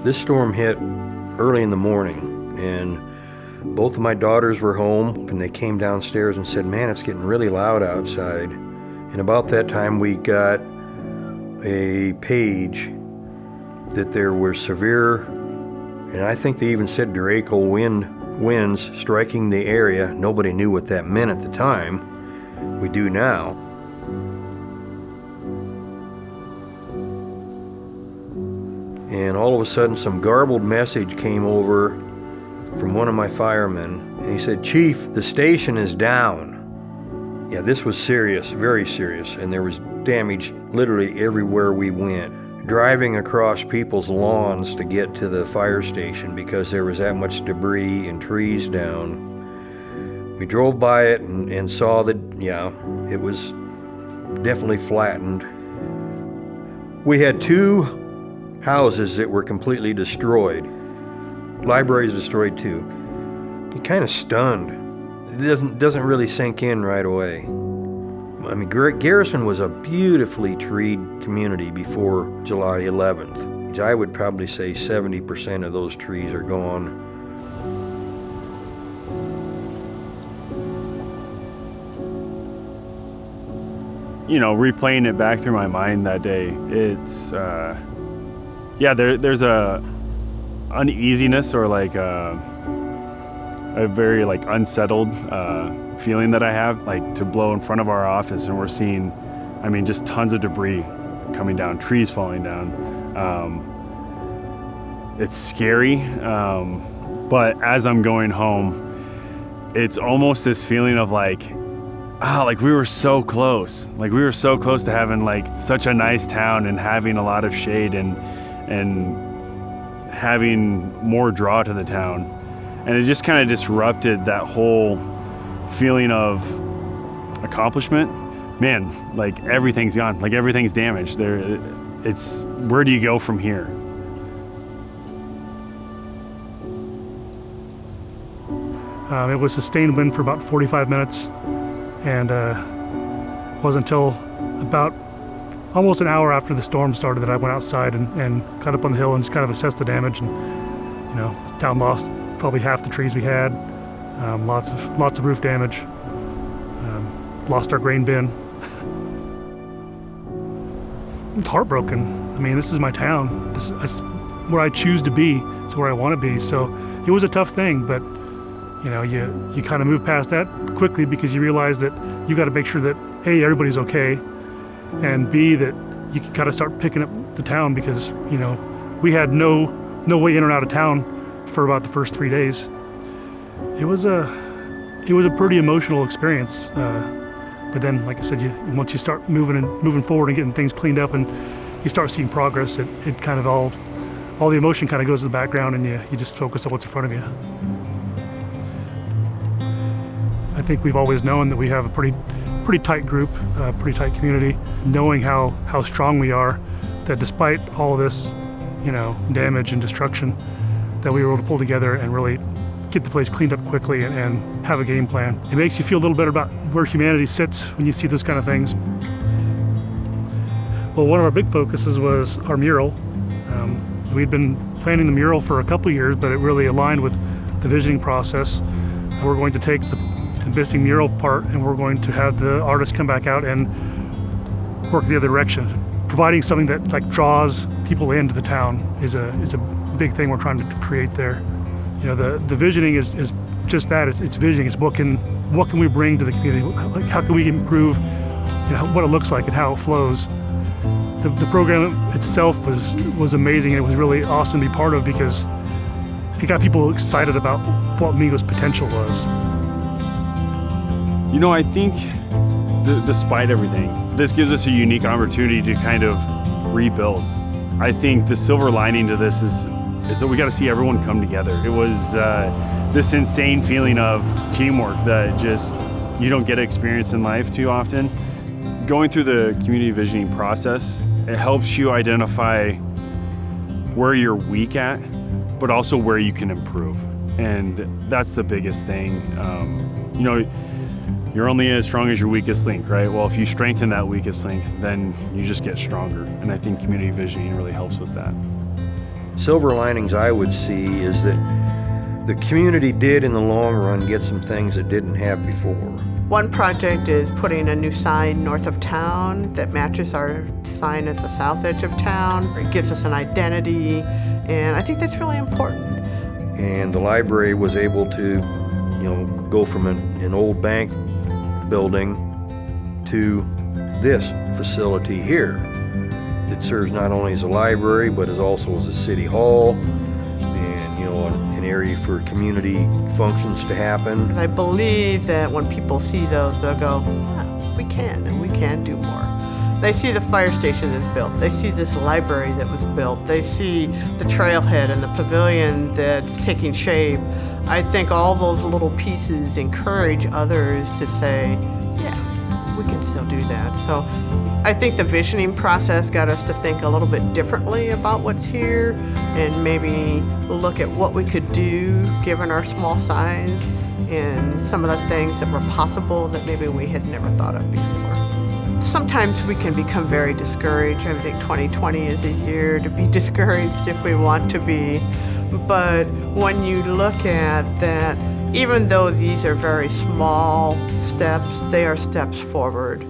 This storm hit early in the morning, and both of my daughters were home, and they came downstairs and said, "Man, it's getting really loud outside." And about that time, we got a page that there were severe, and I think they even said Derecho winds striking the area. Nobody knew what that meant at the time. We do now. And all of a sudden, some garbled message came over from one of my firemen. And he said, "Chief, the station is down." Yeah, this was serious, very serious. And there was damage literally everywhere we went. Driving across people's lawns to get to the fire station because there was that much debris and trees down. We drove by it and saw that, yeah, it was definitely flattened. We had 2 houses that were completely destroyed. Libraries destroyed too. You're kind of stunned. It doesn't really sink in right away. I mean, Garrison was a beautifully treed community before July 11th. I would probably say 70% of those trees are gone. You know, replaying it back through my mind that day, it's there's a uneasiness or like a very like unsettled feeling that I have, like to blow in front of our office and we're seeing, I mean, just tons of debris coming down, trees falling down. It's scary, but as I'm going home, it's almost this feeling of like we were so close. Like we were so close to having like such a nice town and having a lot of shade and having more draw to the town. And it just kind of disrupted that whole feeling of accomplishment. Man, like everything's gone, like everything's damaged. It's where do you go from here? It was sustained wind for about 45 minutes, and it wasn't until about almost an hour after the storm started that I went outside and got up on the hill and just kind of assessed the damage. And you know, the town lost probably half the trees we had, lots of roof damage, lost our grain bin. It's heartbroken. I mean, this is my town. This is where I choose to be. It's where I want to be. So it was a tough thing, but you know, you kind of move past that quickly because you realize that you got to make sure that A, everybody's okay, and B, that you got to start picking up the town because, you know, we had no way in or out of town for about the first 3 days. It was a pretty emotional experience. But then, like I said, once you start moving forward and getting things cleaned up and you start seeing progress, it kind of all the emotion kind of goes to the background and you just focus on what's in front of you. I think we've always known that we have a pretty tight group, pretty tight community, knowing how strong we are, that despite all this, you know, damage and destruction, that we were able to pull together and really get the place cleaned up quickly and have a game plan. It makes you feel a little better about where humanity sits when you see those kind of things. Well, one of our big focuses was our mural. We'd been planning the mural for a couple of years, but it really aligned with the visioning process. We're going to take the missing mural part and we're going to have the artist come back out and work the other direction. Providing something that like draws people into the town is a big thing we're trying to create there. You know, the visioning is just that. It's visioning. It's what can we bring to the community? Like how can we improve, you know, what it looks like and how it flows. The program itself was amazing. It was really awesome to be part of because it got people excited about what Mingo's potential was. You know, I think despite everything, this gives us a unique opportunity to kind of rebuild. I think the silver lining to this is that we got to see everyone come together. It was this insane feeling of teamwork that just you don't get to experience in life too often. Going through the community visioning process, it helps you identify where you're weak at, but also where you can improve. And that's the biggest thing. You know, you're only as strong as your weakest link, right? Well, if you strengthen that weakest link, then you just get stronger. And I think community visioning really helps with that. silver linings I would see is that the community did in the long run get some things it didn't have before. One project is putting a new sign north of town that matches our sign at the south edge of town. It gives us an identity, and I think that's really important. And the library was able to, go from an old bank building to this facility here. It serves not only as a library, but as also as a city hall and, an area for community functions to happen. I believe that when people see those, they'll go, we can, and we can do more. They see the fire station that's built. They see this library that was built. They see the trailhead and the pavilion that's taking shape. I think all those little pieces encourage others to say, yeah, we can still do that. So I think the visioning process got us to think a little bit differently about what's here and maybe look at what we could do given our small size and some of the things that were possible that maybe we had never thought of before. Sometimes we can become very discouraged. I think 2020 is a year to be discouraged if we want to be. But when you look at that, even though these are very small steps, they are steps forward.